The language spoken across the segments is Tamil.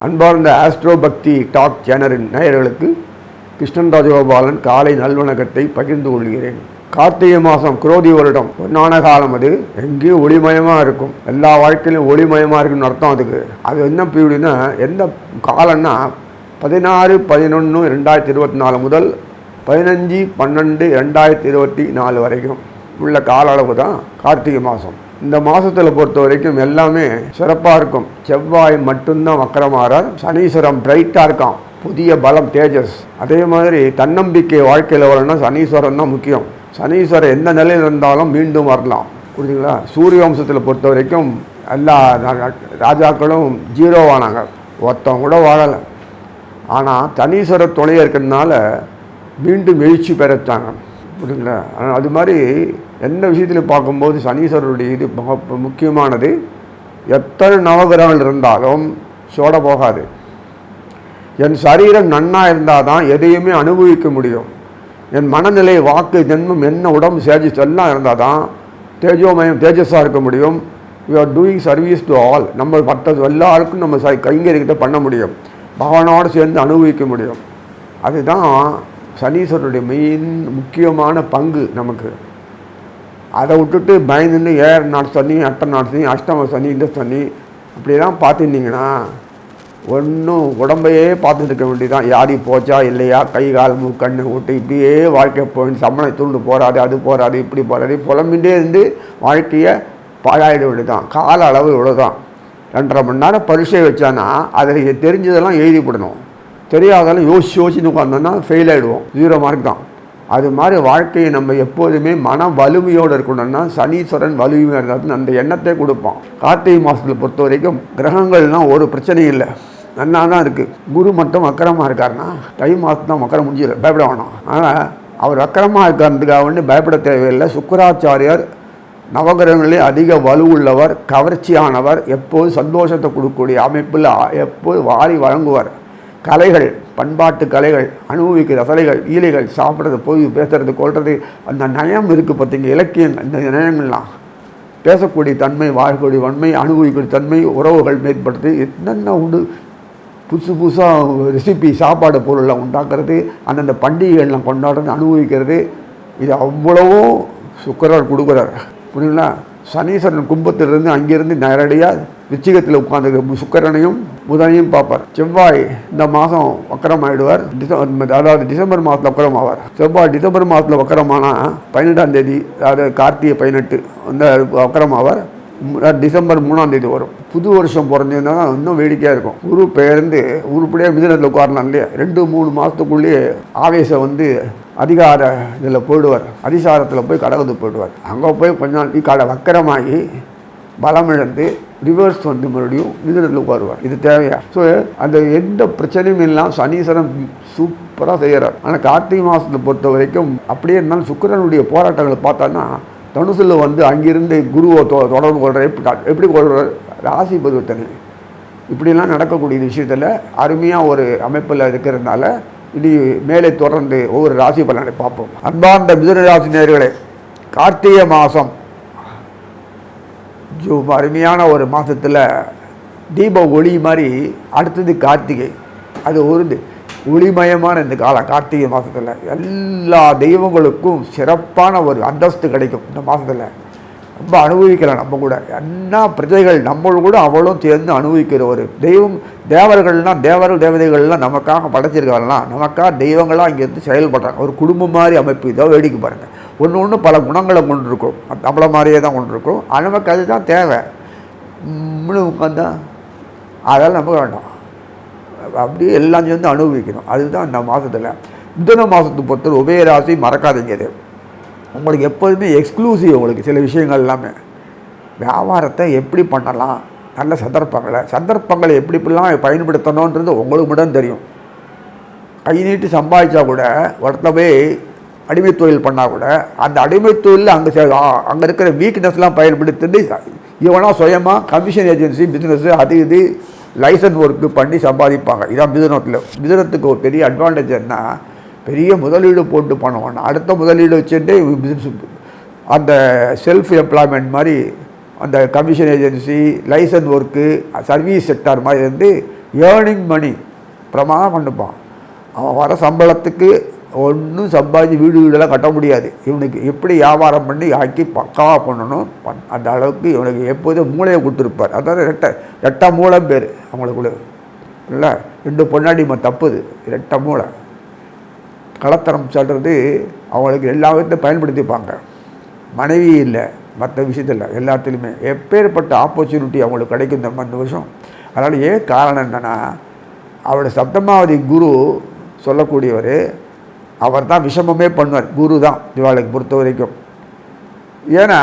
அன்பார்ந்த ஆஸ்ட்ரோ பக்தி டாக் சேனலின் நேயர்களுக்கு கிருஷ்ணன் ராஜகோபாலன் காலை நல்வணக்கத்தை பகிர்ந்து கொள்கிறேன். கார்த்திகை மாதம் குரோதி வருடம் பொன்னான காலம். அது எங்கேயும் ஒளிமயமாக இருக்கும். எல்லா வாழ்க்கையிலும் ஒளிமயமாக இருக்குன்னு அர்த்தம். அது என்ன பீரியட்னா எந்த காலம்னா 16/11/2024 முதல் 15/12/2024 வரைக்கும் உள்ள கால அளவு தான் கார்த்திகை மாதம். இந்த மாதத்தில் பொறுத்த வரைக்கும் எல்லாமே சிறப்பாக இருக்கும். செவ்வாய் மட்டும்தான் வக்கரமாறார். சனீஸ்வரம் பிரைட்டாக இருக்கான், புதிய பலம் தேஜஸ். அதே மாதிரி தன்னம்பிக்கை வாழ்க்கையில் வரணும்னா சனீஸ்வரன் தான் முக்கியம். சனீஸ்வரன் எந்த நிலையில் இருந்தாலும் மீண்டும் வரலாம். புரியுதுங்களா? சூரிய வம்சத்தில் பொறுத்த வரைக்கும் எல்லா ராஜாக்களும் ஜீரோவானாங்க, ஒருத்தவங்க கூட வாழலை. ஆனால் சனீஸ்வர துணையாக இருக்கிறதுனால மீண்டும் எழுச்சி பெறச்சாங்க. புரியுதுங்களா? அது மாதிரி எந்த விஷயத்தில் பார்க்கும்போது சனீஸ்வரருடைய இது முக்கியமானது. எத்தனை நவகிரகங்கள் இருந்தாலும் சோட போகாது. என் சரீரம் நன்னாக இருந்தால் தான் எதையுமே அனுபவிக்க முடியும். என் மனநிலை, வாக்கு, ஜென்மம், என்ன உடம்பு சேஜஸ் எல்லாம் இருந்தால் தான் தேஜஸாக இருக்க முடியும். We are doing service to all. நம்ம மற்ற எல்லாருக்கும் நம்ம கைங்கரியத்தை பண்ண முடியும், பகவானோடு சேர்ந்து அனுபவிக்க முடியும். அதுதான் சனீஸ்வரருடைய மெயின் முக்கியமான பங்கு நமக்கு. அதை விட்டுட்டு பயந்துன்னு 7 நாட் சனி, 8 நாட் சனி, அஷ்டம சனி, இந்த சனி அப்படிலாம் பார்த்துருந்தீங்கன்னா ஒன்றும் உடம்பையே பார்த்துட்டு இருக்க வேண்டியதான். யாரி போச்சா இல்லையா, கை கால் கண்ணு விட்டு இப்படியே வாழ்க்கை போய் சம்மளை தூண்டு போகாது, அது போகாது, இப்படி போகாது, புலம்பின்றே இருந்து வாழ்க்கையை பாழாயிட வேண்டியதான். கால அளவு இவ்வளோதான். 2.5 மணி நேரம் பரீட்சை வச்சானா அதில் தெரிஞ்சதெல்லாம் எழுதிப்படணும். தெரியாதெல்லாம் யோசிச்சு உட்காந்தோன்னா ஃபெயில் ஆகிடுவோம், 0 மார்க் தான். அது மாதிரி வாழ்க்கையை நம்ம எப்போதுமே மன வலிமையோடு இருக்கணும்னா சனீஸ்வரன் வலிமையாக இருந்தாலும் அந்த எண்ணத்தை கொடுப்பான். கார்த்திகை மாதத்தில் பொறுத்த வரைக்கும் கிரகங்கள்லாம் ஒரு பிரச்சனையும் இல்லை, நல்லா தான் இருக்குது. குரு மட்டும் வக்கரமாக இருக்காருன்னா தை மாதம் தான் வக்கரம் முடிஞ்சிடும், பயப்பட வேணாம். ஆனால் அவர் வக்கரமாக இருக்கிறதுக்காக வேண்டி பயப்பட தேவையில்லை. சுக்கிராச்சாரியார் நவகிரகங்களே அதிக வலுவுள்ளவர், கவர்ச்சியானவர், எப்போது சந்தோஷத்தை கொடுக்கக்கூடிய அமைப்பில் எப்போது வாரி வழங்குவார். கலைகள், பண்பாட்டு கலைகள், அனுபவிக்கிற ரசலைகள், ஈலைகள், சாப்பிட்றது, போய் பேசுறது, கொள்வது, அந்த நயம் இருக்குது பார்த்தீங்க, இலக்கியம். அந்த நயங்கள்லாம் பேசக்கூடிய தன்மை, வாழக்கூடிய வன்மை, அனுபவிக்கூடிய தன்மை, உறவுகள் மேற்படுறது, என்னென்ன உண்டு புதுசு புதுசாக ரெசிபி, சாப்பாடு பொருள்லாம் உண்டாக்குறது, அந்தந்த பண்டிகைகள்லாம் கொண்டாடுறது, அனுபவிக்கிறது, இது அவ்வளவோ சுக்கிரர் கொடுக்குறார். புரியுங்களா? சனீஸ்வரன் கும்பத்திலிருந்து அங்கேருந்து நேரடியாக விச்சிகத்தில் உட்காந்துருக்க சுக்கிரனையும் புதனையும் பார்ப்பார். செவ்வாய் இந்த மாதம் வக்கரம் ஆகிடுவார். அதாவது டிசம்பர் மாதத்தில் வக்கரம் ஆவார். செவ்வாய் டிசம்பர் மாதத்தில் வக்கரமானால் 12ஆம் தேதி, அதாவது கார்த்திகை 18 அந்த வக்கரம் ஆவார். டிசம்பர் 3ஆம் தேதி வரும். புது வருஷம் பிறந்ததுன்னா தான் இன்னும் வேடிக்கையாக இருக்கும். குரு பெயர்ந்து உருப்படியாக மிதுனத்தில் உட்காரலாம் இல்லையா? 2-3 மாதத்துக்குள்ளேயே ஆவேசம் வந்து அதிகார இதில் போயிடுவார். அதிசாரத்தில் போய் கடவுது போயிடுவார். அங்கே போய் கொஞ்ச நாள் வக்கரமாகி பலம் இழந்து ரிவர்ஸ் வந்து மறுபடியும் மிதுனத்தில் உட்காருவார். இது தேவையா? ஸோ அந்த எந்த பிரச்சனையும் இல்லாமல் சனீஸ்வரன் சூப்பராக செய்கிறார். ஆனால் கார்த்திகை மாதத்தை பொறுத்த வரைக்கும் அப்படியே இருந்தாலும் சுக்கிரனுடைய போராட்டங்களை பார்த்தோன்னா தனுசில் வந்து அங்கிருந்து குருவை தொடர்பு கொள்கிற எப்படி கொள்கிறார், ராசி பரிவர்த்தனை இப்படிலாம் நடக்கக்கூடிய விஷயத்தில் அருமையாக ஒரு அமைப்பில் இருக்கிறதுனால இனி மேலே தொடர்ந்து ஒவ்வொரு ராசி பலனை பார்ப்போம். அன்பார்ந்த மிதுன ராசி நேயர்களே, கார்த்திகை மாதம் அருமையான ஒரு மாதத்தில் தீப ஒளி மாதிரி. அடுத்தது கார்த்திகை, அது ஒரு ஒளிமயமான இந்த காலம். கார்த்திகை மாதத்தில் எல்லா தெய்வங்களுக்கும் சிறப்பான ஒரு அந்தஸ்து கிடைக்கும். இந்த மாதத்தில் ரொம்ப அனுபவிக்கலாம். நம்ம கூட என்ன பிரஜைகள் நம்மளோட கூட அவளும் சேர்ந்து அனுபவிக்கிற ஒரு தெய்வம். தேவர்கள்லாம் தேவதைகள்லாம் நமக்காக படைச்சிருக்காங்கலாம், நமக்காக தெய்வங்களாக இங்கேருந்து செயல்படுறாங்க. ஒரு குடும்பம் மாதிரி அமைப்பு. இதோ வேடிக்கை பாருங்கள். ஒன்று பல குணங்களை கொண்டிருக்கும், நம்மள மாதிரியே தான் கொண்டிருக்கும். நமக்கு அதுதான் தேவை. உட்காந்தா அதெல்லாம் நம்ப வேண்டாம், அப்படியே எல்லாம் சேர்ந்து அனுபவிக்கணும். அதுதான் இந்த மாதத்தில். மிதுன மாதத்தை பொறுத்தவரை உபயராசி மறக்காதீங்க. இது உங்களுக்கு எப்போதுமே எக்ஸ்க்ளூசிவ். உங்களுக்கு சில விஷயங்கள் எல்லாமே வியாபாரத்தை எப்படி பண்ணலாம், நல்ல சந்தர்ப்பங்களை எப்படிலாம் பயன்படுத்தணுன்றது உங்களுக்கு மட்டும் தெரியும். கை நீட்டி சம்பாதிச்சா கூட ஒருத்தர் போய் அடிமை தொழில் பண்ணால் கூட அந்த அடிமை தொழிலில் அங்கே இருக்கிற வீக்னஸ்லாம் பயன்படுத்திட்டு இவனாக சுயமாக கமிஷன் ஏஜென்சி, பிஸ்னஸ், அது இது லைசன்ஸ் ஒர்க்கு பண்ணி சம்பாதிப்பாங்க. இதான் மிதுனத்துக்கு ஒரு பெரிய அட்வான்டேஜ் என்ன, பெரிய முதலீடு போட்டு பண்ணுவாங்க. அடுத்த முதலீடு வச்சுட்டு பிஸ்னஸ், அந்த செல்ஃப் எம்ப்ளாய்மெண்ட் மாதிரி அந்த commission agency, license work, service sector மாதிரி இருந்து ஏர்னிங் மணி பிரமாதம் பண்ணிப்பான். அவன் வர சம்பளத்துக்கு ஒன்றும் சம்பாதிச்சு வீடெல்லாம் கட்ட முடியாது. இவனுக்கு எப்படி வியாபாரம் பண்ணி ஆக்கி பக்காவாக பண்ணணும், அந்த அளவுக்கு இவனுக்கு எப்போதும் மூளையை கொடுத்துருப்பார். அதாவது ரெட்டை மூளை பேர் அவங்களுக்குள்ள இல்லை. 2 பொன்னாடி தப்புது, ரெட்டை மூளை. கலத்தரம் சொல்கிறது அவங்களுக்கு எல்லா விதத்தையும் பயன்படுத்திப்பாங்க. மனைவி இல்லை, மற்ற விஷயத்தில் எல்லாத்துலேயுமே எப்பேற்பட்ட ஆப்பர்ச்சுனிட்டி அவங்களுக்கு கிடைக்கும் இந்த வருஷம். அதனால் ஏன் காரணம் என்னென்னா, அவருடைய சப்தமாவதி குரு சொல்லக்கூடியவர், அவர் தான் விஷமமே பண்ணுவார். குரு தான் இவாளுக்கு பொறுத்த வரைக்கும். ஏன்னா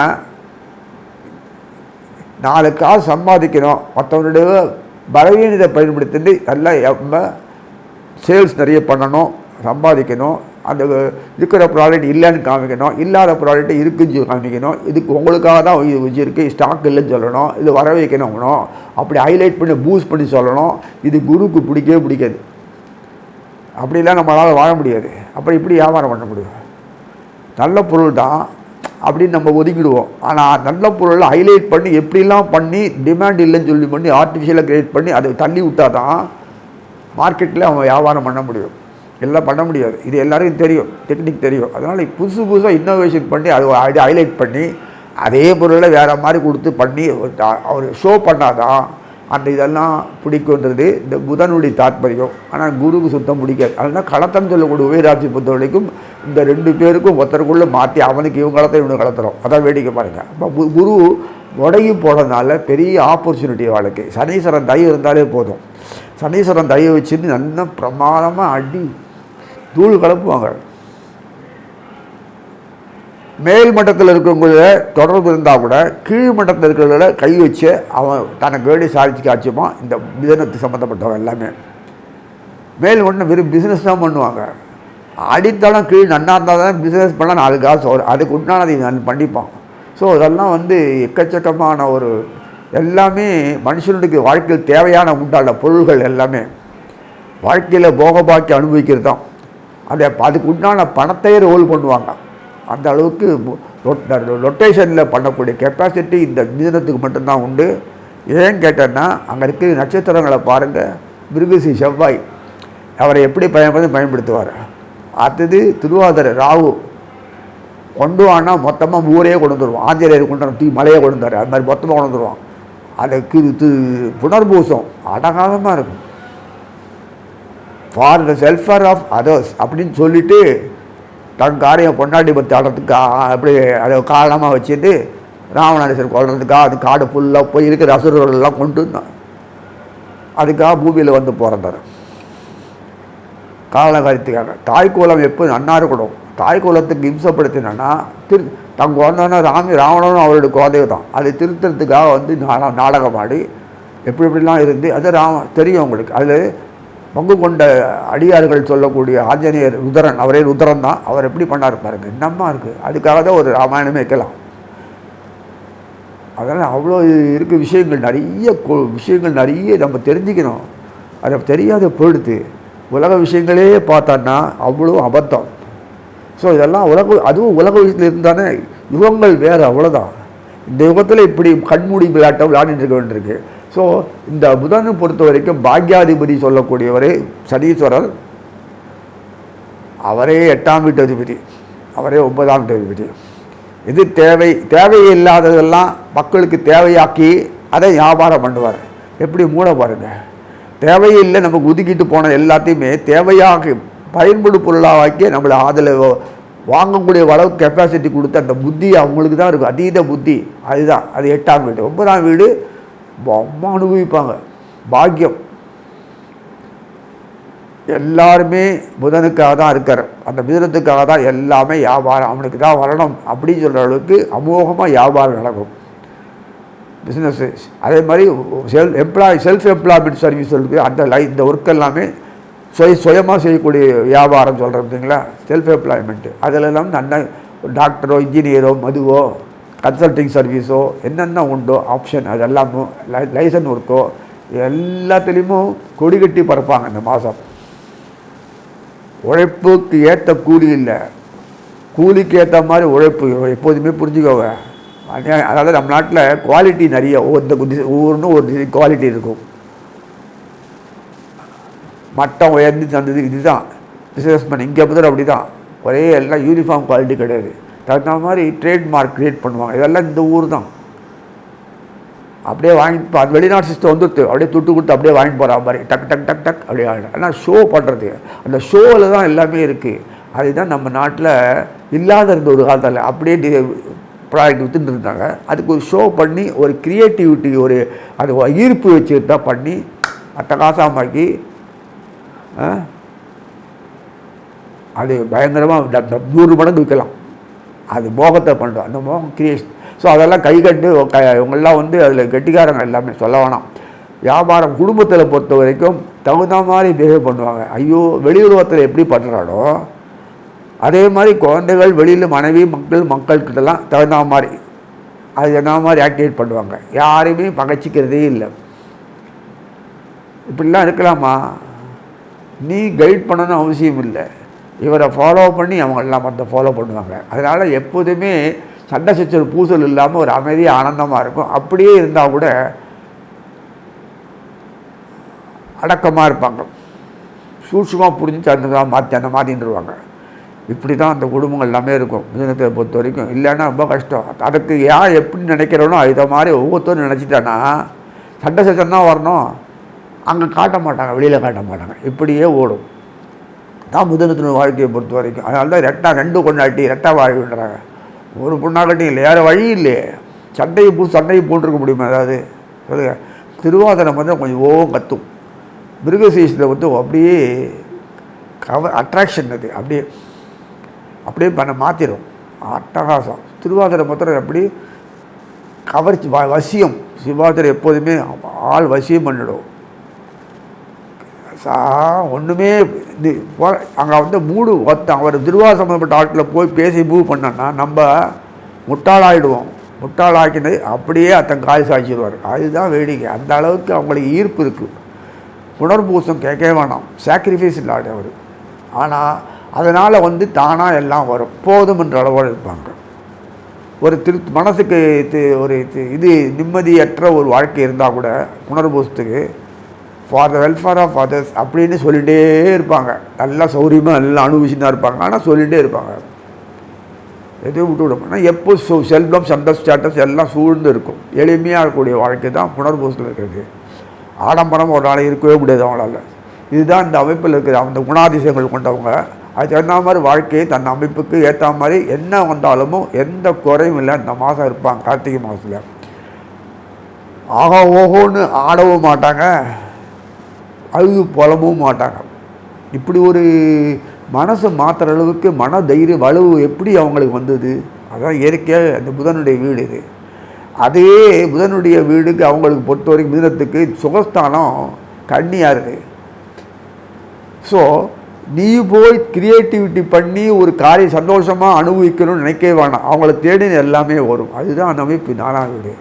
4 காசு சம்பாதிக்கணும், மற்றவனுடைய பலவீனத்தை பயன்படுத்திட்டு நல்லா சேல்ஸ் நிறைய பண்ணணும், சம்பாதிக்கணும். அந்த இருக்கிற ப்ராடக்ட் இல்லைன்னு காமிக்கணும், இல்லாத ப்ராடக்ட் இருக்குன்னு காமிக்கணும். இதுக்கு உங்களுக்காக தான் இது வச்சுருக்கு, ஸ்டாக் இல்லைன்னு சொல்லணும், இது வர வைக்கணும், அப்படி ஹைலைட் பண்ணி பூஸ்ட் பண்ணி சொல்லணும். இது குருக்கு பிடிக்கவே பிடிக்காது. அப்படிலாம் நம்மளால் வாழ முடியாது. அப்புறம் இப்படி வியாபாரம் பண்ண முடியும்? நல்ல பொருள் தான் அப்படின்னு நம்ம ஒதுக்கிடுவோம். ஆனால் நல்ல பொருளை ஹைலைட் பண்ணி எப்படிலாம் பண்ணி டிமாண்ட் இல்லைன்னு சொல்லி பண்ணி ஆர்டிஃபிஷியலாக கிரியேட் பண்ணி அதை தள்ளி விட்டால் தான் மார்க்கெட்டில் அவன் வியாபாரம் பண்ண முடியும். எல்லாம் பண்ண முடியாது. இது எல்லாருக்கும் தெரியும், டெக்னிக் தெரியும். அதனால் புதுசாக இன்னோவேஷன் பண்ணி அதை ஹைலைட் பண்ணி அதே பொருளை வேறு மாதிரி கொடுத்து பண்ணி அவர் ஷோ பண்ணாதான் அந்த இதெல்லாம் பிடிக்குன்றது இந்த புதனுடைய தாற்பயம். ஆனால் குருக்கு சுத்தம் பிடிக்காது. அதனால் களத்தம் சொல்லக்கூடிய உபயராசி பொறுத்த வரைக்கும் இந்த 2 பேருக்கும் ஒருத்தருக்குள்ளே மாற்றி அவனுக்கு இவங்க களத்தை இவனுக்கு கலத்துறோம். அதான் வேடிக்கை பாருங்கள். அப்போ குரு உடகி போனதுனால பெரிய ஆப்பர்ச்சுனிட்டி வாழ்க்கை. சனீஸ்வரன் தயவு இருந்தாலே போதும். சனீஸ்வரன் தயவு வச்சுன்னு நல்லா பிரமாதமாக அடி தூள் கலப்புவாங்க. மேல் மட்டத்தில் இருக்கிறவங்கள தொடர்பு இருந்தால் கூட கீழ் மட்டத்தில் இருக்கிறவங்கள கை வச்சு அவன் தனக்கு வேண்டிய சாதிச்சு காட்சியமாக இந்த பிசினஸ் சம்மந்தப்பட்டவங்க எல்லாமே மேல் ஒன்று வெறும் பிஸ்னஸ் தான் பண்ணுவாங்க. அடித்தாலும் கீழ் நன்னா இருந்தால் தான் பிஸ்னஸ் பண்ணால் 4 காசு வரும். அதுக்கு உண்டானதை நான் பண்ணிப்பான். ஸோ அதெல்லாம் எக்கச்சக்கமான ஒரு எல்லாமே மனுஷனுக்கு வாழ்க்கையில் தேவையான உண்டான பொருள்கள் எல்லாமே வாழ்க்கையில் போகபாக்கி அனுபவிக்கிறது தான். அதுக்கு உண்டான பணத்தையே ரோல் பண்ணுவாங்க. அந்த அளவுக்கு ரொட்டேஷனில் பண்ணக்கூடிய கெப்பாசிட்டி இந்த பிசினத்துக்கு மட்டும்தான் உண்டு. ஏன்னு கேட்டேன்னா, அங்கே இருக்கிற நட்சத்திரங்களை பாருங்கள். மிருகசி செவ்வாய் அவரை எப்படி பயன்படுத்துவார். அடுத்தது திருவாதிரை ராகு கொண்டு வானா மொத்தமாக ஊரே கொண்டு வந்துடுவான். ஆஞ்சநேயர் கொண்டு மலையை கொண்டு வந்தார். அது மாதிரி மொத்தமாக கொண்டு வந்துடுவான். அதுக்கு புனர்பூசம் அடகாலமாக இருக்கும். For the welfare of others அப்படின்னு சொல்லிவிட்டு தன் காரியம் பொண்டாட்டி பற்றி ஆடுறதுக்கு அப்படி அதை காரணமாக வச்சுட்டு ராவணேஸ்வரர் கொள்றதுக்காக அது காடு ஃபுல்லாக போய் இருக்கிற அசுரர்களெல்லாம் கொண்டு வந்தான். அதுக்காக பூமியில் வந்து பிறந்தார் காரணகாரியத்துக்காக. தாய்கூலம் எப்போ நன்னா இருக்கணும். தாய்கூலத்துக்கு இம்சப்படுத்தினா தங்க வந்தோன்னா ராவணனும் அவருடைய குழந்தை தான். அதை திருத்தறதுக்காக வந்து நாடகம் ஆடி எப்படிலாம் இருந்து அது தெரியும் உங்களுக்கு. அதில் பங்கு கொண்ட அடியார்கள் சொல்லக்கூடிய ஆஞ்சநேயர் ருத்ரன், அவரே ருத்ரன் தான். அவர் எப்படி பண்ணார் பாருங்க, என்னம்மா இருக்குது. அதுக்காக தான் ஒரு ராமாயணமே வைக்கலாம். அதனால் அவ்வளோ இருக்குது விஷயங்கள் நிறைய நம்ம தெரிஞ்சுக்கணும். அதை தெரியாத பொழுது உலக விஷயங்களே பார்த்தோன்னா அவ்வளோ அபத்தம். ஸோ இதெல்லாம் அதுவும் உலக விஷயத்தில் இருந்தானே யுகங்கள் வேறு, அவ்வளோதான். இந்த யுகத்தில் இப்படி கண்மூடி விளையாட்டம் விளையாடிட்டு இருக்க வேண்டியிருக்கு. ஸோ இந்த புதனை பொறுத்த வரைக்கும் பாக்யாதிபதி சொல்லக்கூடியவரே சனீஸ்வரர். அவரே 8ஆம் வீட்டு அதிபதி, அவரே 9ஆம் வீட்டு அதிபதி. இது தேவையில்லாததெல்லாம் மக்களுக்கு தேவையாக்கி அதை வியாபாரம் பண்ணுவார். எப்படி மூட பாருங்கள். தேவையில்லை நமக்கு ஒதுக்கிட்டு போன எல்லாத்தையுமே தேவையாக பயன்படு பொருளாக்கி நம்மளை அதில் வாங்கக்கூடிய அளவுக்கு கெப்பாசிட்டி கொடுத்து அந்த புத்தி அவங்களுக்கு தான் இருக்கும். அதீத புத்தி அதுதான். அது 8ஆம் வீடு. 9ஆம் வீடு அம்மா அனுபவிப்பாங்க. பாக்கியம். எல்லாருமே புதனுக்காக தான் இருக்கார். அந்த புதனத்துக்காக தான் எல்லாமே வியாபாரம் அவனுக்கு தான் வரணும் அப்படின்னு சொல்கிற அளவுக்கு அமோகமாக வியாபாரம் நடக்கும். பிஸ்னஸ்ஸு அதே மாதிரி செல்ஃப் எம்ப்ளாய்மெண்ட் சர்வீஸ் இருக்குது. இந்த ஒர்க் எல்லாமே சுயமாக செய்யக்கூடிய வியாபாரம் சொல்கிறேன் பார்த்தீங்களா, செல்ஃப் எம்ப்ளாய்மெண்ட்டு. அதில் எல்லாம் நல்ல டாக்டரோ இன்ஜினியரோ மதுவோ கன்சல்டிங் சர்வீஸோ என்னென்ன உண்டோ ஆப்ஷன் அது எல்லாமே லைசன்ஸ் ஒர்க்கோ எல்லாத்துலேயுமே கொடி கட்டி பறப்பாங்க. இந்த மாதம் உழைப்புக்கு ஏற்ற கூலி இல்லை, கூலிக்கு ஏற்ற மாதிரி உழைப்பு எப்போதுமே புரிஞ்சுக்கோங்க. அதாவது நம்ம நாட்டில் குவாலிட்டி நிறைய ஒவ்வொன்றும் ஒரு குவாலிட்டி இருக்கும். மட்டம் உயர்ந்து தந்தது. இதுதான் பிஸ்னஸ்மேன். இங்கே முதல் அப்படி தான், ஒரே எல்லாம் யூனிஃபார்ம் குவாலிட்டி கிடையாது. தகுந்த மாதிரி ட்ரேட்மார்க் க்ரியேட் பண்ணுவாங்க. இதெல்லாம் இந்த ஊர் தான். அப்படியே வாங்கிட்டு அது வெளிநாட்டு சிஸ்டம் வந்துடுது. அப்படியே துட்டு கொடுத்து அப்படியே வாங்கிட்டு போகிற மாதிரி டக் டக் டக் டக் அப்படியே ஆகிடும். ஆனால் ஷோ பண்ணுறது, அந்த ஷோவில் தான் எல்லாமே இருக்குது. அதுதான் நம்ம நாட்டில் இல்லாத இருந்த ஒரு காலத்தில் அப்படியே ப்ராடக்ட் விற்றுட்டு இருந்தாங்க. அதுக்கு ஒரு ஷோ பண்ணி ஒரு க்ரியேட்டிவிட்டி, ஒரு அது ஈர்ப்பு வச்சுக்கிட்டா பண்ணி அட்டகாசமாக்கி அது பயங்கரமாக 100 மடங்கு விற்கலாம். அது மோகத்தை பண்ணுறோம், அந்த மோகம் கிரியேஷன். ஸோ அதெல்லாம் கைகட்டு இவங்கெல்லாம் அதில் கெட்டிக்காரங்க எல்லாமே சொல்ல வேணாம். வியாபாரம் குடும்பத்தில் பொறுத்த வரைக்கும் தகுந்த மாதிரி பிஹேவ் பண்ணுவாங்க. ஐயோ, வெளியுறவத்தில் எப்படி பண்ணுறானோ அதே மாதிரி குழந்தைகள் வெளியில் மனைவி மக்கள்கிட்டலாம் தகுந்த மாதிரி அது என்ன மாதிரி ஆக்டிவேட் பண்ணுவாங்க. யாரையுமே பகைச்சிக்கிறதே இல்லை. இப்படிலாம் இருக்கலாமா? நீ கைட் பண்ணணும்னு அவசியம் இல்லை. இவரை ஃபாலோ பண்ணி அவங்கெல்லாம் மற்ற ஃபாலோ பண்ணுவாங்க. அதனால் எப்போதுமே சண்டை சச்சரவு பூசல் இல்லாமல் ஒரு அமைதியாக ஆனந்தமாக இருக்கும். அப்படியே இருந்தால் கூட அடக்கமாக இருப்பாங்க. சூட்சமாக புரிஞ்சு சந்ததாக மாற்றின்றுவாங்க. இப்படி தான் அந்த குடும்பங்கள் எல்லாமே இருக்கும் மிதுனத்தை பொறுத்த வரைக்கும். இல்லைன்னா ரொம்ப கஷ்டம். அதுக்கு யார் எப்படி நினைக்கிறோனோ இதை மாதிரி ஒவ்வொருத்தரும் நினச்சிட்டான்னா சண்டை சச்சரம் தான் வரணும். அங்கே காட்ட மாட்டாங்க, வெளியில் காட்ட மாட்டாங்க. இப்படியே ஓடும் தான் மிதுனத்தின் வாழ்க்கையை பொறுத்த வரைக்கும். அதனால தான் 2 கொண்டாட்டி ரெட்டை வாழ்வுன்றாங்க. ஒரு பொண்ணாகட்டி இல்லை, யாரும் வழி இல்லையே. சண்டையை போட்டிருக்க முடியுமா? அதாவது சொல்லுங்க. திருவாதிரம் கொஞ்சம் கத்தும். மிருகசீஷத்தில் அப்படியே அட்ராக்ஷன். அது அப்படியே பண்ண மாற்றிடும். அட்டகாசம். திருவாதிரை எப்படி கவர்ச்சி, வசியம். சிவாதிரை எப்போதுமே ஆள் வசியம் பண்ணிடும். ஒன்றுமே இது அங்கே மூடு அவர் திருவாதிரை சம்மந்தப்பட்ட ஆட்களில் போய் பேசி மூவ் பண்ணோன்னா நம்ம முட்டாளாகிடுவோம். முட்டாளாக்கினது அப்படியே காய் சாய்ச்சிடுவார். அதுதான் வேடிக்கை. அந்த அளவுக்கு அவங்களுக்கு ஈர்ப்பு இருக்குது. புனர்பூசம் கேட்கவே வேணாம். சாக்ரிஃபைஸ் இல்லாத அவர். ஆனால் அதனால் தானாக எல்லாம் வரும். போதும் என்ற அளவோடு இருப்பாங்க. ஒரு மனசுக்கு ஒரு இது நிம்மதியற்ற ஒரு வாழ்க்கை இருந்தால் கூட புனர்பூசத்துக்கு for the welfare of others அப்படின்னு சொல்லிகிட்டே இருப்பாங்க. நல்லா சௌரியமாக எல்லாம் அனுபவிச்சுட்டு தான் இருப்பாங்க. ஆனால் சொல்லிகிட்டே இருப்பாங்க. எதுவும் விட்டு விடும். ஆனால் எப்போ செல்வம் சந்தோஷ் ஸ்டேட்டஸ் எல்லாம் சூழ்ந்து இருக்கும். எளிமையாக இருக்கக்கூடிய வாழ்க்கை தான் புனர்பூசத்தில் இருக்கிறது. ஆடம்பரம் ஒரு நாள் இருக்கவே முடியாது அவங்களால. இதுதான் இந்த அமைப்பில் இருக்கிற அந்த குணாதிசயங்கள் கொண்டவங்க. அது தகுந்த மாதிரி வாழ்க்கையை தன் அமைப்புக்கு ஏற்ற மாதிரி என்ன வந்தாலும் எந்த குறையும் இல்லை இந்த மாதம் இருப்பாங்க. கார்த்திகை மாதத்தில் ஆகா ஓஹோன்னு ஆடவும் மாட்டாங்க, அழுது புலம்பவும் மாட்டாங்க. இப்படி ஒரு மனசை மாற்றுற அளவுக்கு மன தைரிய வலுவு எப்படி அவங்களுக்கு வந்தது? அதான் இயற்கையாக அந்த புதனுடைய வீடு இது. அதே புதனுடைய வீடுக்கு அவங்களுக்கு பொறுத்த வரைக்கும் மிதுனத்துக்கு சுகஸ்தானம் கன்னியாக இருக்குது. ஸோ நீ போய் க்ரியேட்டிவிட்டி பண்ணி ஒரு காரியம் சந்தோஷமாக அனுபவிக்கணும்னு நினைக்கவே வேணாம். அவங்கள தேடின எல்லாமே வரும். அதுதான் அந்த அமைப்பு 4ஆம் வீடு.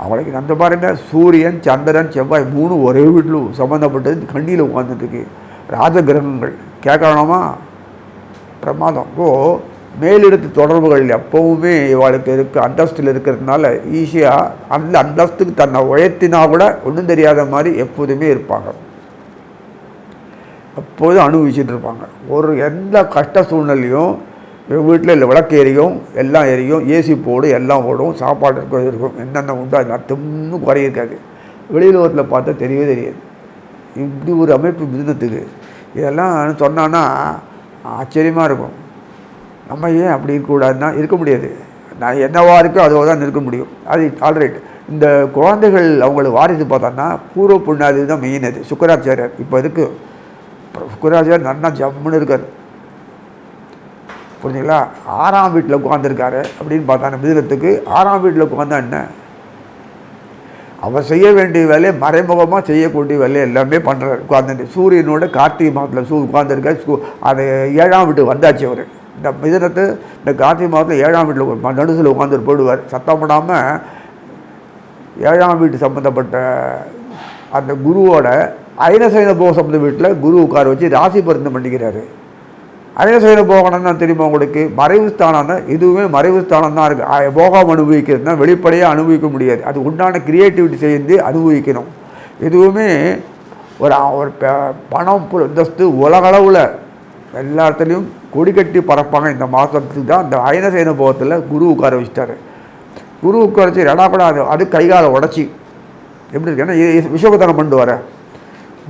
அவங்களுக்கு அந்த பாருங்கள், சூரியன் சந்திரன் செவ்வாய் 3 ஒரே வீட்டில் சம்மந்தப்பட்டது கண்ணியில் உட்காந்துட்டுருக்கு. ராஜகிரகங்கள் கேட்கணுமா? பிரமாதம். மேலிடத்து தொடர்புகள் எப்போவுமே இவளுக்கு இருக்குது. அந்தஸ்தில் இருக்கிறதுனால ஈஸியாக அந்த அந்தஸ்துக்கு தன்னை உயர்த்தினா கூட ஒன்றும் தெரியாத மாதிரி எப்போதுமே இருப்பாங்க. எப்போதும் அனுபவிச்சுட்டு இருப்பாங்க. எந்த கஷ்ட சூழ்நிலையும் வீட்டில் இல்லை விளக்கு எரியும், எல்லாம் எரியும், ஏசி போடு, எல்லாம் ஓடும், சாப்பாடு இருக்கும், என்னென்ன உண்டோ அது நத்தம்னு குறைய இருக்காது. வெளியுலகத்தில் பார்த்தா தெரியவே தெரியாது. இப்படி ஒரு அமைப்பு மிதுனத்துக்கு. இதெல்லாம் சொன்னான்னா ஆச்சரியமாக இருக்கும். நம்ம ஏன் அப்படி இருக்கக்கூடாதுன்னா இருக்க முடியாது. நான் என்னவா இருக்கோ அதோ தான் இருக்க முடியும். அது ஆல்ரைட். இந்த குழந்தைகள் அவங்களுக்கு வாரிசு பார்த்தோன்னா பூர்வ புண்ணாதி தான் மெயின். அது சுக்கராச்சாரியர் இப்போ இருக்குது. சுக்கராச்சாரியர் நல்லா ஜம்முன்னு இருக்கார். புரிஞ்சுங்களா? 6ஆம் வீட்டில் உட்காந்துருக்காரு அப்படின்னு பார்த்தாங்க. மிதுனத்துக்கு 6ஆம் வீட்டில் உட்காந்தா என்ன? அவர் செய்ய வேண்டிய வேலையை மறைமுகமாக செய்யக்கூடிய வேலையை எல்லாமே பண்ணுறாரு. உட்காந்துட்டு சூரியனோட கார்த்திகை மாதத்தில் உட்காந்துருக்காரு. அது 7ஆம் வீட்டுக்கு வந்தாச்சு அவர். இந்த மிதுனத்தை இந்த கார்த்திகை மாதத்தில் 7ஆம் வீட்டில் நடுசில் உட்காந்துட்டு போயிடுவார். சத்தம் போடாமல் 7ஆம் வீட்டு சம்மந்தப்பட்ட அந்த குருவோட ஐனசைன போக சம்மந்த வீட்டில் குரு உட்கார வச்சு ராசி பொருத்தம் பண்ணிக்கிறாரு. ஐனசைன போகணும்னா தெரியுமா உங்களுக்கு? மறைவு ஸ்தானம் தான். இதுவுமே மறைவு ஸ்தானம் தான் இருக்குது. போகம் அனுபவிக்கிறதுனா வெளிப்படையாக அனுபவிக்க முடியாது. அது உண்டான க்ரியேட்டிவிட்டி செய்து அனுபவிக்கணும். எதுவுமே ஒரு பணம் அந்தஸ்து உலகளவில் எல்லா இடத்துலையும் கொடி கட்டி பறப்பாங்க. இந்த மாதத்துக்கு தான் இந்த அயனசேன போகத்தில் குரு உட்கார வச்சுட்டாரு. குரு உட்கார வச்சு ரெடாப்படா அது கைகாலை உடச்சி எப்படி இருக்கு, ஏன்னா விஷபத்தனம் பண்ணிட்டு வர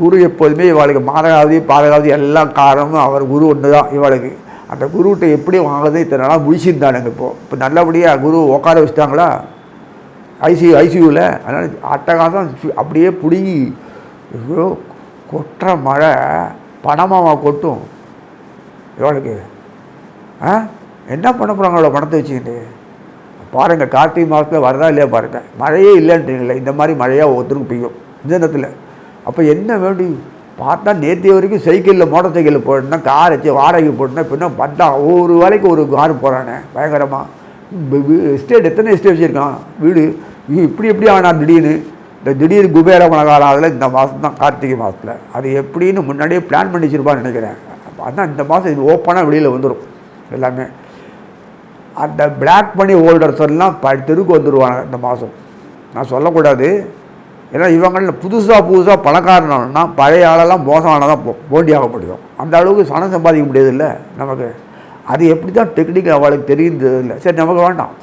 குரு எப்போதுமே இவாளுக்கு மாதகாவதி பாதகாவதி எல்லாம் காரணமும் அவர் குரு ஒன்று தான் இவாளுக்கு. அந்த குருகிட்ட எப்படி வாங்குறது இத்தனை நாளாக முடிச்சிருந்தானுங்க. இப்போ நல்லபடியாக குரு உட்கார வச்சுட்டாங்களா ஐசியூவில். அதனால் அட்டகாசம் அப்படியே பிடுங்கி கொட்டுற மழை பணமாக கொட்டும் இவளுக்கு. என்ன பண்ண போகிறாங்க அவ்வளோ பணத்தை வச்சுக்கிட்டு? பாருங்கள், கார்த்திகை மாதத்தில் வரதா இல்லையா பாருங்கள். மழையே இல்லைன்றீங்களே, இந்த மாதிரி மழையாக ஒருத்தருக்கு பெய்யும் இந்த நேரத்தில். அப்போ என்ன வேண்டி பார்த்தா நேற்று வரைக்கும் சைக்கிளில் மோட்டார் சைக்கிளில் போட்டுனா கார் வச்சு வாடகைக்கு போட்டுனா பின்னா பார்த்தா ஒரு வேலைக்கு ஒரு கார் போகிறானே பயங்கரமாக. எஸ்டேட் எத்தனை எஸ்டேட் வச்சுருக்கான் வீடு. இப்படி எப்படி ஆனால் திடீர்னு குபேர மழைக்காலம் அதில் இந்த மாதம் தான் கார்த்திகை மாதத்தில். அது எப்படின்னு முன்னாடியே பிளான் பண்ணி வச்சுருப்பான்னு நினைக்கிறேன். அதுதான் இந்த மாதம் இது ஓப்பனாக வெளியில் வந்துடும் எல்லாமே. அந்த பிளாக் மணி ஹோல்டர்ஸ் எல்லாம் தெருக்கு வந்துடுவாங்க இந்த மாதம். நான் சொல்லக்கூடாது, ஏன்னா இவங்களில் புதுசாக பணக்காரனா பழைய ஆளெல்லாம் மோசமானதான் போண்டியாக முடியும். அந்த அளவுக்கு பணம் சம்பாதிக்க முடியாது இல்லை நமக்கு. அது எப்படி தான் டெக்னிக் அவளுக்கு தெரியுது இல்லை. சரி, நமக்கு வேண்டாம்.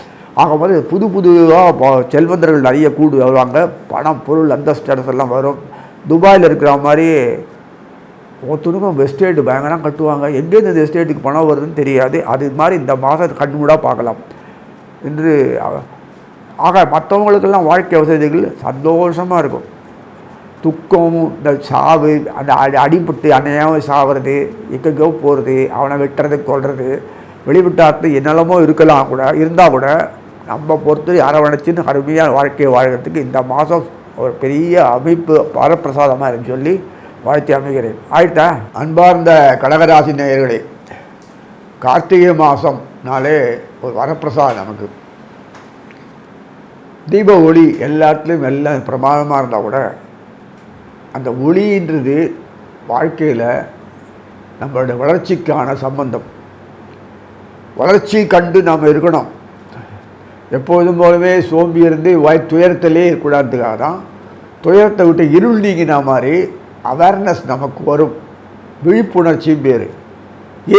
ஆகும்போது புதுவாக செல்வந்தர்கள் நிறைய கூடு வருவாங்க. பணம் பொருள் அந்த ஸ்டேட்டஸ் எல்லாம் வரும். துபாயில் இருக்கிற மாதிரி ஒருத்தருக்கும் எஸ்டேட்டு பயங்கரம் கட்டுவாங்க. எங்கேருந்து இந்த எஸ்டேட்டுக்கு பணம் வருதுன்னு தெரியாது. அது மாதிரி இந்த மாதம் கண்மூடாக பார்க்கலாம் என்று. ஆக மற்றவங்களுக்கெல்லாம் வாழ்க்கை வசதிகள் சந்தோஷமாக இருக்கும். துக்கம், இந்த சாவு, அந்த அடிபட்டு அன்னையாக சாகிறது, எங்கெங்கோ போகிறது, அவனை வெட்டுறது கொள்வது, வெளிவிட்டாத்து என்னெல்லாமோ இருக்கலாம் கூட இருந்தால் கூட நம்ம பொறுத்து அரவணைச்சின்னு அருமையான வாழ்க்கையை வாழ்கிறதுக்கு இந்த மாதம் ஒரு பெரிய அமைப்பு வரப்பிரசாதமாக இருக்குன்னு சொல்லி வாழ்த்தி அமைகிறேன். ஆயிட்டா அன்பார்ந்த கடகராசி நேயர்களே, கார்த்திகை மாதம்னாலே ஒரு வரப்பிரசாதம் நமக்கு. தீப ஒளி எல்லாத்துலேயும் எல்லாம் பிரமாதமாக இருந்தால் கூட அந்த ஒளின்றது வாழ்க்கையில் நம்மளுடைய வளர்ச்சிக்கான சம்பந்தம். வளர்ச்சி கண்டு நாம் இருக்கணும். எப்போதும் போலவே சோம்பி இருந்து துயரத்திலே இருக்கக்கூடாதுக்காக தான் துயரத்தை விட்டு இருள் நீங்கின மாதிரி அவேர்னஸ் நமக்கு வரும். விழிப்புணர்ச்சியும் பேர்.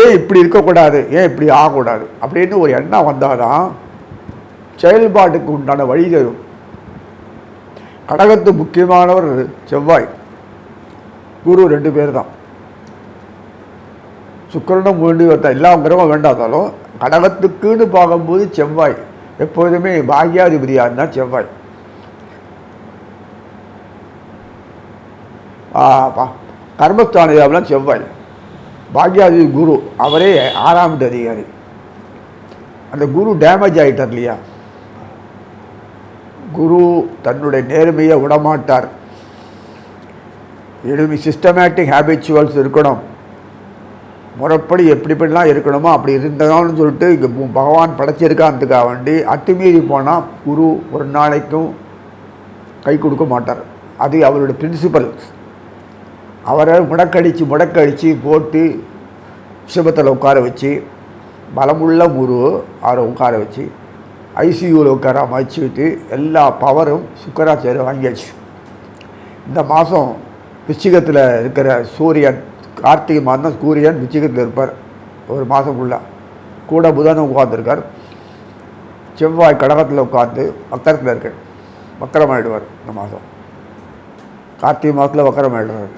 ஏன் இப்படி இருக்கக்கூடாது, ஏன் இப்படி ஆகக்கூடாது அப்படின்னு ஒரு எண்ணம் வந்தால் தான் செயல்பாட்டுக்கு உண்டான வழி தரும். கடகத்து முக்கியமானவர் செவ்வாய், குரு 2 பேர் தான். சுக்கிரனும் வேண்டி வரத்தான் எல்லா கிரகம் வேண்டாதாலும் கடகத்துக்குன்னு பார்க்கும்போது செவ்வாய் எப்போதுமே பாக்யாதிபதியாக இருந்தால் செவ்வாய். கர்மஸ்தானியாவெலாம் செவ்வாய். பாக்யாதிபதி குரு, அவரே 6ஆம் அதிகாரி. அந்த குரு டேமேஜ் ஆகிட்டார் இல்லையா. குரு தன்னுடைய நேர்மையை விடமாட்டார். எளிமை சிஸ்டமேட்டிக் ஹேபிச்சுவல்ஸ் இருக்கணும். முறைப்படி எப்படிலாம் இருக்கணுமோ அப்படி இருந்ததான்னு சொல்லிட்டு இங்கே பகவான் படைச்சிருக்கான்றதுக்காக வேண்டி அத்துமீறி போனால் குரு ஒரு நாளைக்கும் கை கொடுக்க மாட்டார். அது அவருடைய பிரின்சிபல். அவரை முடக்கடித்து போட்டு விஷபத்தில் உட்கார வச்சு, பலமுள்ள குரு அவரை உட்கார வச்சு ஐசியூவில் உட்கார அமைச்சு விட்டு எல்லா பவரும் சுக்கராச்சாரியம் வாங்கியாச்சு. இந்த மாதம் விச்சிகத்தில் இருக்கிற சூரியன், கார்த்திகை மாதம் சூரியன் விச்சிகத்தில் இருப்பார் ஒரு மாதம் ஃபுல்லாக. கூட புதன் உட்காந்துருக்கார். செவ்வாய் கடகத்தில் உட்காந்து வக்கரத்தில் இருக்க வக்கரமாயிடுவார். இந்த மாதம் கார்த்திகை மாதத்தில் வக்கரமாயிடுவார்.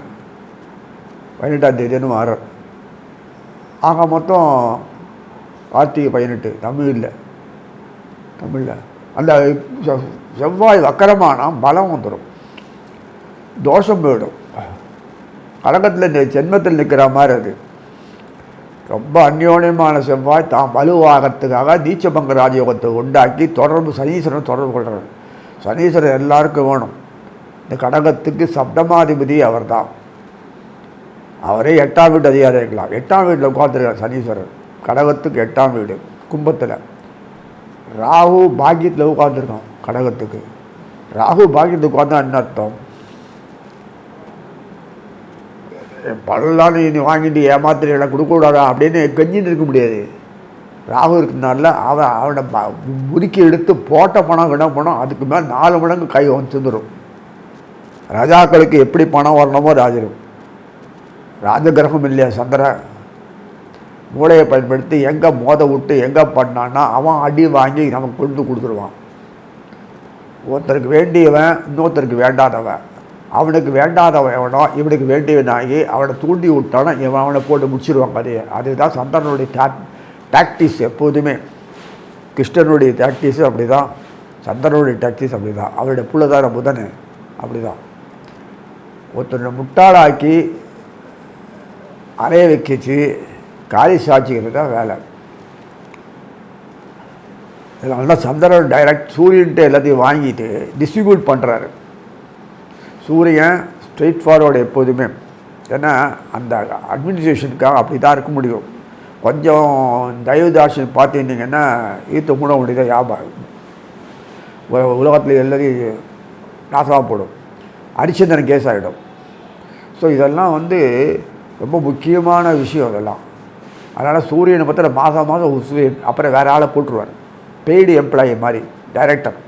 18ஆம் தேதினு மாறார். ஆக மொத்தம் கார்த்திகை 18 தமிழில் அந்த செவ்வாய் வக்கரமானால் பலம் வந்துடும், தோஷம் போயிடும். கடகத்தில் ஜென்மத்தில் நிற்கிற மாதிரி அது ரொம்ப அந்யோன்யமான செவ்வாய் தான் வலுவாகத்துக்காக நீச்சபங்க ராஜயோகத்தை உண்டாக்கி சனீஸ்வரன் தொடர்பு கொள்கிறார். சனீஸ்வரன் எல்லாருக்கும் வேணும். இந்த கடகத்துக்கு சப்தமாதிபதி அவர் தான். அவரே 8ஆம் வீட்டு அதிகாரம் இருக்கலாம். 8ஆம் வீட்டில் உட்காந்துருக்கார் சனீஸ்வரர். கடகத்துக்கு 8ஆம் வீடு கும்பத்தில். ராகு பாக்கியத்தில் உட்காந்துருக்கோம். கடகத்துக்கு ராகு பாக்கியத்துக்கு உட்காந்தா என்ன அர்த்தம்? பழலாம் நீ வாங்கிட்டு ஏமாத்திரிகளை கொடுக்கக்கூடாதா அப்படின்னு கெஞ்சின்னு இருக்க முடியாது. ராகு இருக்கிறதுனால அவனை முறுக்கி எடுத்து போட்ட பணம் பணம் அதுக்கு மேலே 4 மடங்கு கை வந்துடும். ராஜாக்களுக்கு எப்படி பணம் வரணுமோ ராஜகிரகம் இல்லையா சந்திரன், மூளையை பயன்படுத்தி எங்கே மோத விட்டு எங்கே பண்ணான்னா அவன் அடி வாங்கி நமக்கு கொண்டு கொடுத்துருவான். ஒருத்தருக்கு வேண்டியவன் இன்னொருத்தருக்கு வேண்டாதவன், அவனுக்கு வேண்டாதவன் எவனோ இவனுக்கு வேண்டியவனாகி அவனை தூண்டி விட்டானா இவன் அவனை போட்டு முடிச்சிருவான் கதையை. அதுதான் சந்திரனுடைய டாக்டிஸ். எப்போதுமே கிருஷ்ணனுடைய டாக்டிஸும் அப்படி தான், சந்திரனுடைய டாக்டிஸ் அப்படி தான், அவருடைய புள்ளதார புதன் அப்படி தான். ஒருத்தனை முட்டாளாக்கி அறைய வைக்கிச்சு காலி சாட்சிக்கிறது தான் வேலை. இதனால தான் சந்திரன் டைரக்ட் சூரியன்ட்டு எல்லாத்தையும் வாங்கிட்டு டிஸ்ட்ரிபியூட் பண்ணுறாரு. சூரியன் ஸ்ட்ரெயிட் ஃபார்வர்டு எப்போதுமே. ஏன்னா அந்த அட்மினிஸ்ட்ரேஷனுக்காக அப்படி தான் இருக்க முடியும். கொஞ்சம் தயவுதாட்சியம் பார்த்துட்டிங்கன்னா ஈர்த்த மூட முடியாத வியாபாரம் உலகத்தில் எல்லாத்தையும் நாசமாக போடும், அரிச்சந்திரன் கேஸ் ஆகிடும். ஸோ இதெல்லாம் ரொம்ப முக்கியமான விஷயம் இதெல்லாம். அதனால் சூரியனை பார்த்தா மாதம் சூரியன் அப்புறம் வேறு ஆளை போட்டுருவார். பெய்டு எம்ப்ளாயி மாதிரி, டைரக்டர்,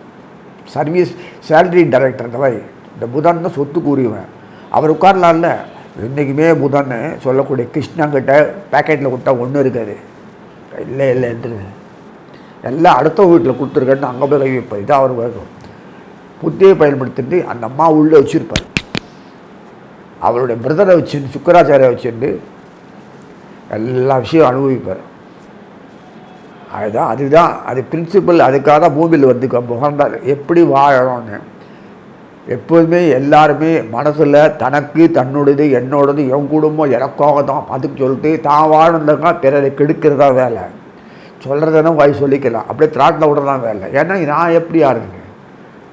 சர்வீஸ் சேலரி டைரக்டர். இந்த மாதிரி இந்த புதன் தான் சொத்து கூறியுவேன். அவர் உட்காரலாம்ல. இன்றைக்குமே புதன் சொல்லக்கூடிய கிருஷ்ணங்கிட்ட பேக்கெட்டில் கொடுத்தா ஒன்றும் இருக்காது. இல்லை என்று எல்லாம் அடுத்த வீட்டில் கொடுத்துருக்கேன்னு அங்கே போய் கை வைப்பார். இதான் அவர் வேகம். புத்தியை பயன்படுத்திட்டு அந்த அம்மா உள்ளே வச்சுருப்பார். அவருடைய பிரதரை வச்சுட்டு சுக்கராச்சாரியை வச்சுட்டு எல்லா விஷயம் அனுபவிப்பார். அதுதான் அது பிரின்சிபல். அதுக்காக தான் பூமியில் புகழ்ந்தார் எப்படி வாழணும்னு. எப்போதுமே எல்லாருமே மனசில் தனக்கு தன்னுடையது என்னோடது என் குடும்பம் எனக்காக தான் அதுக்கு சொல்லிட்டு தான் வாழ்ந்தாங்க பிறரை கெடுக்கிறதா வேலை. சொல்கிறதுனா வாய் சொல்லிக்கலாம், அப்படியே திராட்டில் விடுறதான் வேலை. ஏன்னா நான் எப்படி யாருங்க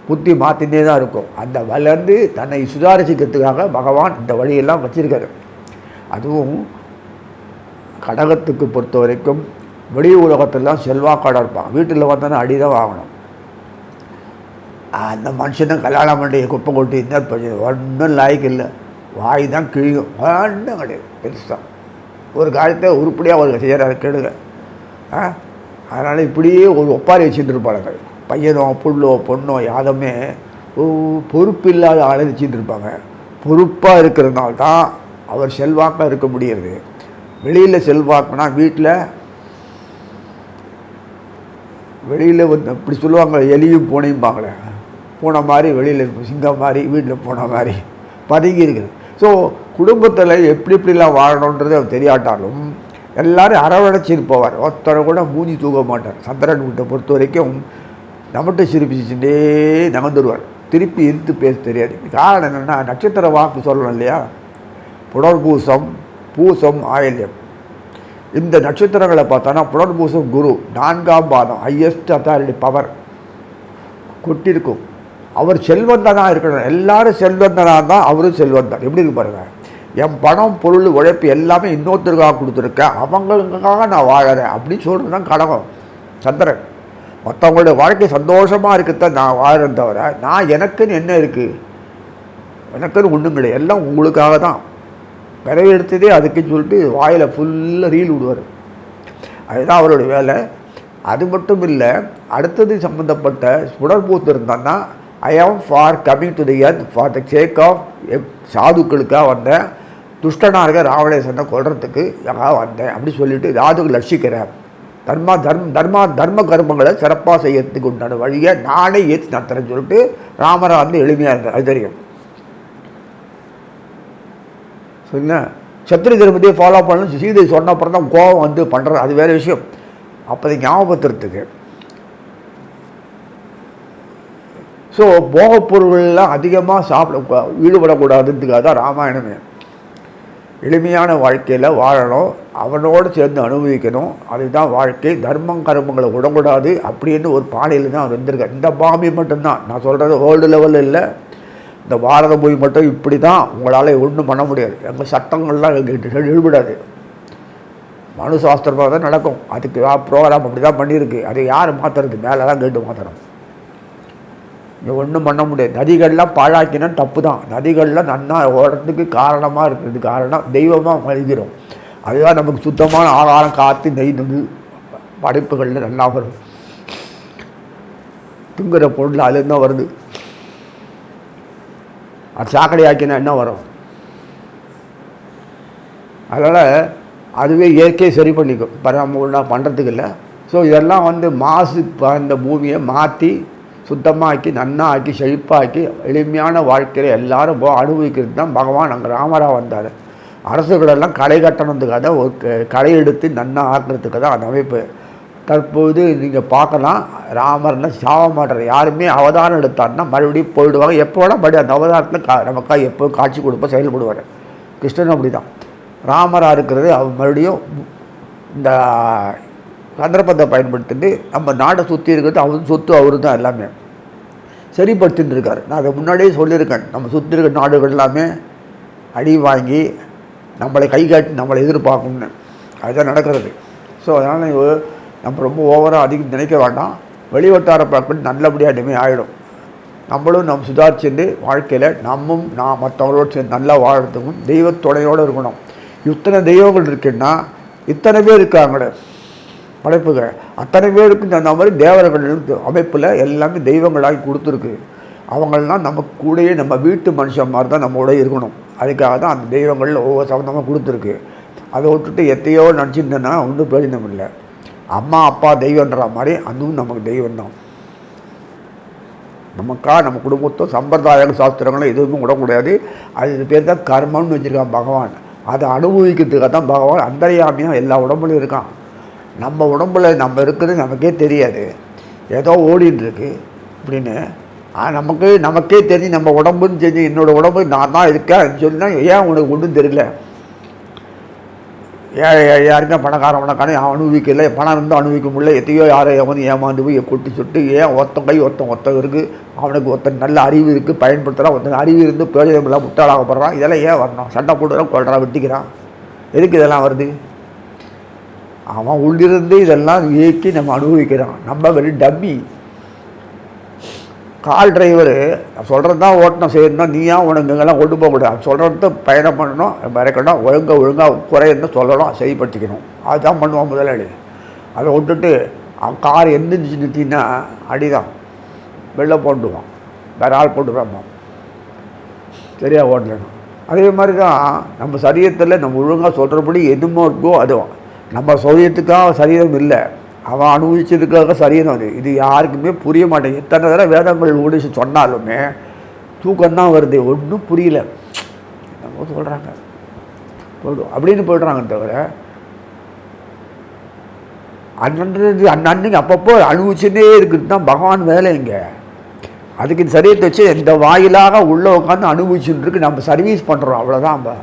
புத்தி மாற்றினே தான் இருக்கும். அந்த வளர்ந்து தன்னை சுதாரிச்சிக்கிறதுக்காக பகவான் இந்த வழியெல்லாம் வச்சுருக்காரு. அதுவும் கடகத்துக்கு பொறுத்த வரைக்கும் வெளி உலகத்திலாம் செல்வாக்காடாக இருப்பான். வீட்டில் வந்தோன்னா அடி தான் வாங்கணும். அந்த மனுஷனும் கல்யாணம் பண்ணி குப்பை கொட்டி இருந்தால் ஒன்றும் லாய்க்கு இல்லை. வாய் தான் கிழியும், ஒன்றும் கிடையாது பெருசாக. ஒரு காலத்தை உருப்படியாக ஒரு செய்கிறாரு கெடுங்க. அதனால் இப்படியே ஒரு ஒப்பாரி வச்சுட்டு இருப்பாங்க. பையனோ புள்ளோ பொண்ணோ யாருமே பொறுப்பு இல்லாத ஆளை வச்சுட்டு இருப்பாங்க. பொறுப்பாக இருக்கிறதுனால தான் அவர் செல்வாக்காக இருக்க முடியாது. வெளியில் செல்வாக்குனா வெளியில் இப்படி சொல்லுவாங்க, எலியும் பூனையும்பாங்களே. பூனை மாதிரி வெளியில், சிங்கம் மாதிரி வீட்டில் பூனை மாதிரி பதுங்கி இருக்குது. ஸோ குடும்பத்தில் எப்படிலாம் வாழணுன்றது அவர் தெரியாட்டாலும் எல்லோரும் அரவணைச்சிட்டு போவார். ஒருத்தரை கூட மூஞ்சி தூக்க மாட்டார். சந்திரன் வீட்டை பொறுத்த வரைக்கும் நம்மகிட்ட சிரிப்பிச்சுட்டே நகர்ந்துடுவார். திருப்பி எதிர்த்து பேச தெரியாது. காரணம் என்னென்னா நட்சத்திர வாக்கு சொல்லணும் இல்லையா. புனர்பூசம், பூசம், ஆயில்யம். இந்த நட்சத்திரங்களை பார்த்தோன்னா புனர்பூசம் குரு 4ஆம் பாதம், ஹையஸ்ட் அத்தாரிட்டி பவர் கொட்டிருக்கும். அவர் செல்வந்தனாக இருக்கணும். எல்லாரும் செல்வந்தனாக தான் அவரும் செல்வந்தான். எப்படி இருக்கு பாருங்கள். என் பணம் பொருள் உழைப்பு எல்லாமே இன்னொருத்தருக்காக கொடுத்துருக்கேன், அவங்களுக்காக நான் வாழறேன் அப்படின்னு சொல்கிறது தான் கடகம் சந்திரன். மற்றவங்களுடைய வாழ்க்கை சந்தோஷமாக இருக்கத்தான் நான் வாழறேன் தவிர நான் எனக்குன்னு என்ன இருக்குது, எனக்குன்னு ஒன்றும் கிடையாது. எல்லாம் உங்களுக்காக தான். பிறகு எடுத்ததே அதுக்குன்னு சொல்லிட்டு வாயில் ஃபுல்லாக ரீல் விடுவார். அதுதான் அவருடைய வேலை. அது மட்டும் இல்லை, அடுத்தது சம்மந்தப்பட்ட உடற்பூத்து இருந்தான்னா I am for coming to the earth for the sake of சாதுக்களுக்காக வந்தேன், துஷ்டனாக இருக்க ராவணேசனை கொல்றதுக்கு வந்தேன் அப்படி சொல்லிட்டு சாதுக்கு லட்சிக்கிறேன். தர்ம கர்மங்களை சிறப்பாக செய்யறதுக்கு உண்டான வழியை நானே ஏற்றி நடத்துறேன்னு சொல்லிட்டு ராமரை எளிமையாக இருந்தார். அது தெரியும். சரிங்களா. சத்திரிய தர்மத்தையே ஃபாலோ பண்ணணும். சீதை சொன்ன அப்புறம் தான் கோபம் பண்ணுறது, அது வேறு விஷயம். அப்போதை ஞாபகப்படுத்துறதுக்கு. ஸோ போகப் பொருள்கள்லாம் அதிகமாக ஈடுபடக்கூடாதுன்றதுக்காக தான் ராமாயணமே. எளிமையான வாழ்க்கையில் வாழணும், அவனோடு சேர்ந்து அனுபவிக்கணும், அதுதான் வாழ்க்கை. தர்மம் கர்மங்களை விடக்கூடாது அப்படின்னு ஒரு பாணியில் தான் அவர் வந்திருக்கார். இந்த பாம்பி மட்டும்தான் நான் சொல்கிறது, வேர்ல்டு லெவலில் இல்லை. இந்த பாரத பூமி மட்டும் இப்படி தான், உங்களால் ஒன்றும் பண்ண முடியாது. எங்கள் சட்டங்கள்லாம் ஈடுபடாது. மனு சாஸ்திரமாக தான் நடக்கும். அதுக்கு ப்ரோக்ராம் அப்படி தான் பண்ணியிருக்கு. அதை யார் மாற்றுறது? மேலே தான் கேட்டு மாற்றணும். இங்கே ஒன்றும் பண்ண முடியாது. நதிகள்லாம் பாழாக்கினா தப்பு தான். நதிகள்லாம் நன்னா ஓடுறதுக்கு காரணமாக இருக்கிறது காரணம் தெய்வமாக மதிக்கிறோம். அதுதான் நமக்கு சுத்தமான ஆகாரம் காற்று நெய் நது படைப்புகளில் நல்லா வரும். துங்குற பொருள் அதுலேருந்து தான் வருது. அது சாக்கடை ஆக்கினா என்ன வரும்? அதனால் அதுவே இயற்கையை சரி பண்ணிக்கும். நம்ம ஒன்றா பண்ணுறதுக்கு இல்லை. ஸோ இதெல்லாம் மாசு அந்த பூமியை மாற்றி சுத்தமாக்கி நன்னா ஆக்கி செழிப்பாக்கி எளிமையான வாழ்க்கையில் எல்லாரும் அனுபவிக்கிறது தான் பகவான் அங்கே ராமராக வந்தார். அரசுகளெல்லாம் களை கட்டணத்துக்காக தான் ஒரு களை எடுத்து நன்னா ஆக்குறதுக்கு தான் அந்த அமைப்பு. தற்போது நீங்கள் பார்க்கலாம், ராமர்னா சாவ மாட்டார். யாருமே அவதாரம் எடுத்தார்னா மறுபடியும் போயிடுவாங்க. எப்போ வேணால் மறுபடியும் அந்த அவதாரத்தில் நமக்காக எப்போ காட்சி கொடுப்ப செயல்படுவார். கிருஷ்ணன் அப்படி தான் ராமராக இருக்கிறது. அவர் மறுபடியும் இந்த சந்தர்ப்பத்தை பயன்படுத்திட்டு நம்ம நாட்டை சுற்றி இருக்கிறது அவர் சொத்து அவரு தான் எல்லாமே சரிப்படுத்தின்னு இருக்கார். நான் அதை முன்னாடியே சொல்லியிருக்கேன். நம்ம சுற்றி இருக்கிற நாடுகள் எல்லாமே அடி வாங்கி நம்மளை கை காட்டி நம்மளை எதிர்பார்க்கணும்னு அதுதான் நடக்கிறது. ஸோ அதனால் நம்ம ரொம்ப ஓவராக அதிகம் நினைக்க வேண்டாம். வெளிவட்டார பார்க்கணும் நல்லபடியாக இனிமேல் ஆகிடும். நம்மளும் நம்ம சுதாரிச்சுட்டு வாழ்க்கையில் நான் மற்றவங்களோடு சேர்ந்து நல்லா வாழறதுக்கும் தெய்வத்துணையோடு இருக்கணும். இத்தனை தெய்வங்கள் இருக்குன்னா இத்தனை பேர் இருக்காங்களே படைப்புகள், அத்தனை பேருக்கு அந்த மாதிரி தேவர்கள் அமைப்பில் எல்லாமே தெய்வங்களாகி கொடுத்துருக்கு. அவங்களாம் நம்ம கூடயே நம்ம வீட்டு மனுஷன் மாதிரி தான் நம்மளோட இருக்கணும். அதுக்காக தான் அந்த தெய்வங்கள் ஒவ்வொரு சம்மந்தமாக கொடுத்துருக்கு. அதை விட்டுட்டு எத்தையோ நினச்சிருந்தேன்னா ஒன்றும் பிரயோஜனம் இல்லை. அம்மா அப்பா தெய்வன்ற மாதிரி அதுவும் நமக்கு தெய்வம் தான். நம்ம குடும்பத்தோ சம்பிரதாய சாஸ்திரங்களும் எதுவுமே விடக்கூடாது. அது பேர் தான் கர்மம்னு வச்சுருக்கான் பகவான். அதை அனுபவிக்கிறதுக்காக தான் பகவான் அந்தர்யாமியாக எல்லா உடம்புலையும் இருக்கான். நம்ம உடம்புல நம்ம இருக்குது நமக்கே தெரியாது, ஏதோ ஓடின்னு அப்படின்னு நமக்கே தெரிஞ்சு நம்ம உடம்புன்னு தெரிஞ்சு என்னோடய உடம்பு நான் தான் இருக்கேன் சொன்னா ஏன் உனக்கு ஒன்றும் தெரியல? யாருமே பணக்காரன் அனுபவிக்கல, பணம் இருந்தால் அனுபவிக்க முடியல. எத்தையோ யாரை ஏமாந்து போய் கொட்டி சுட்டு ஏன் ஒருத்தன் இருக்குது, அவனுக்கு ஒருத்தன் நல்ல அறிவு இருக்குது பயன்படுத்துகிறான், ஒருத்தன் அறிவு இருந்து பிரயோஜனம் இல்லாமல் முட்டாளாகப்படுறான். இதெல்லாம் ஏன் வரணும்? சண்டை போட்டுறான், கொள்றான், வெட்டிக்கிறான். எதுக்கு இதெல்லாம் வருது? அவன் உள்ளிருந்து இதெல்லாம் இயக்கி நம்ம அனுபவிக்கிறான். நம்ம வெறும் டம்மி. கார் டிரைவரு சொல்கிறது தான் ஓட்டணும் செய்யணும். நீயா உனக்கு இங்கெல்லாம் கொண்டு போகக்கூடாது. சொல்கிறது பயணம் பண்ணணும், மறைக்கணும், ஒழுங்காக குறையன்னு சொல்லணும், சரிப்படுத்திக்கணும். அதுதான் பண்ணுவான் முதலாளி. அதை விட்டுட்டு அவன் கார் எந்திரிச்சு நிறுத்தினா அடிதான், வெளில போட்டுவான், வேறு ஆள் போட்டுவான், சரியாக ஓட்டணும். அதே மாதிரி தான் நம்ம சரீரத்தில் நம்ம ஒழுங்காக சொல்கிறபடி எதுமோ இருக்கோ அதுவும் நம்ம சௌரியத்துக்காக சரீரம் இல்லை, அவன் அனுபவிச்சதுக்காக சரீரம் அது. இது யாருக்குமே புரிய மாட்டேங்குது. எத்தனை தடவை வேதங்கள் ஓடிச்சு சொன்னாலுமே தூக்கம்தான் வருது, ஒன்றும் புரியல. என்னமோ சொல்கிறாங்க போய்டும் அப்படின்னு போய்ட்றாங்க. தவிர அன்னைக்கு அப்பப்போ அனுபவிச்சுட்டே இருக்குது தான் பகவான் வேலை. இங்கே அதுக்கு இந்த சரீரத்தை வச்சு இந்த வாயிலாக உள்ளே உட்காந்து அனுபவிச்சுட்டு இருக்கு. நம்ம சர்வீஸ் பண்ணுறோம், அவ்வளோதான். நம்ம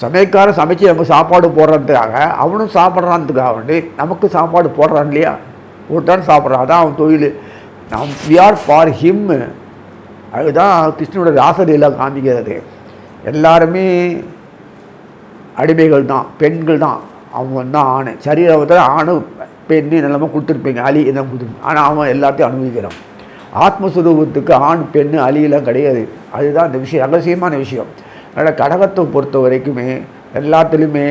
சமையக்காரன் சமைச்சு நம்ம சாப்பாடு போடுறதுக்காக அவனும் சாப்பிட்றான்றதுக்காக வேண்டி நமக்கு சாப்பாடு போடுறான் இல்லையா, போட்டான்னு சாப்பிட்றான். அதான் அவன் தொழில். We are for him. அதுதான் கிருஷ்ணனோட ராசலீலா காமிக்கிறது. எல்லாருமே அடிமைகள் தான், பெண்கள் தான். அவன் தான் ஆணு. சரீரத்தில் ஆணு பெண்ணு நிலமை கொடுத்துருப்பீங்க, அலி எல்லாம் கொடுத்துருப்பீங்க. ஆனால் அவன் எல்லாத்தையும் அனுபவிக்கிறான். ஆத்மஸ்வரூபத்துக்கு ஆண் பெண்ணு அலியெல்லாம் கிடையாது. அதுதான் இந்த விஷயம், ரகசியமான விஷயம். அதனால் கடகத்தை பொறுத்த வரைக்குமே எல்லாத்துலேயுமே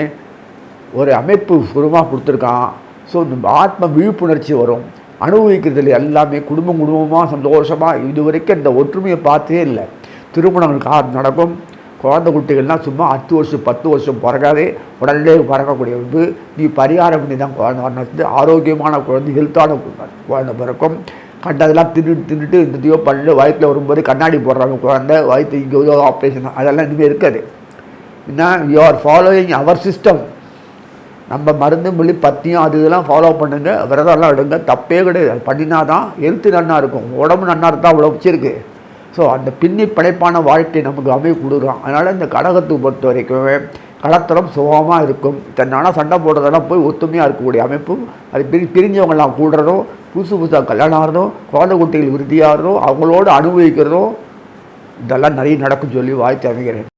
ஒரு அமைப்பு சுரமாக கொடுத்துருக்கான். ஸோ நம்ம ஆத்ம விழிப்புணர்ச்சி வரும். அனுபவிக்கிறதுல எல்லாமே குடும்பமாக சந்தோஷமாக. இது வரைக்கும் இந்த ஒற்றுமையை பார்த்தே இல்லை. திருமணங்கள் நடக்கும். குழந்தை குட்டிகள்லாம் சும்மா 10 வருஷம் 10 வருஷம் பிறக்காதே உடனே பறக்கக்கூடிய இது. நீ பரிகாரம் பண்ணி தான் குழந்தை வரணும். ஆரோக்கியமான குழந்தை, ஹெல்த்தான குழந்தை பிறக்கும். கண்டதெல்லாம் தின்னுட்டு இந்தத்தையோ பண்ணு வயிற்றில் வரும்போது கண்ணாடி போடுறாங்க குழந்தை, வயிற்று இங்கே ஏதோ ஆப்ரேஷன், அதெல்லாம் இனிமேல் இருக்காது. என்ன, you are following our system. நம்ம மருந்து மொழி பற்றியும் அது இதெல்லாம் ஃபாலோ பண்ணுங்க, விரதம்லாம் எடுங்க, தப்பே கிடையாது. அது பண்ணினா தான் ஹெல்த்து நன்னா இருக்கும், உடம்பு நன்னா இருந்தால் அவ்வளோ வச்சிருக்கு. ஸோ அந்த பின்னி படைப்பான வாழ்க்கை நமக்கு அமைப்பு கொடுக்குறோம். அதனால் இந்த கடகத்தை பொறுத்த வரைக்கும் கலத்தரம் சுகமாக இருக்கும். தன்னால சண்டை போடுறதெல்லாம் போய் ஒத்துமையாக இருக்கக்கூடிய அமைப்பும், அது பிரிஞ்சவங்கெல்லாம் கூடுறதும், புதுசாக கல்யாணம் ஆகிறதும், குழந்தை குட்டிகள் விருத்தியாகிறதும், அவங்களோட அனுபவிக்கிறதும், இதெல்லாம் நிறைய நடக்கும் சொல்லி வாழ்த்து அமைகிறேன்.